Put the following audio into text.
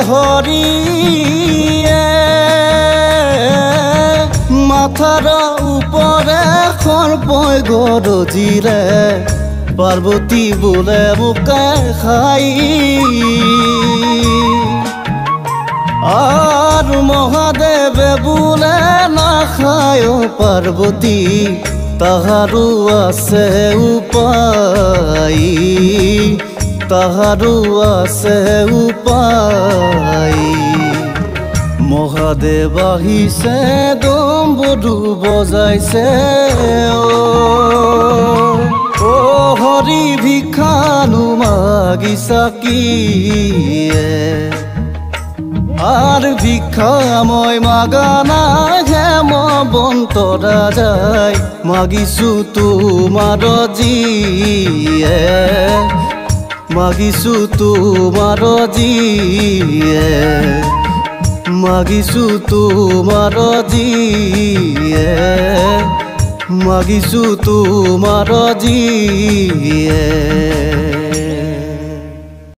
হরিয়ে মাথার উপরে খরপয় গরজিরে পার্বতী বলে বুকে খাই আর মহাদেবে বলে না খায় পার্বতী তাহারু আছে উপায় তাহারু আছে উপায় মহাদেব আহিছে ডম্বৰু বজাইছে ও হৰি ভিক্ষানু মাগিছা কিয়ে আর ভিক্ষা মই মাগা নাই হেমবন্ত রাজাই মাগিছো তোমার জিয়ে মাগিছো তোমার জিয়ে মাগিছো তোমার জিয়ে মাগিছো তোমার জিয়ে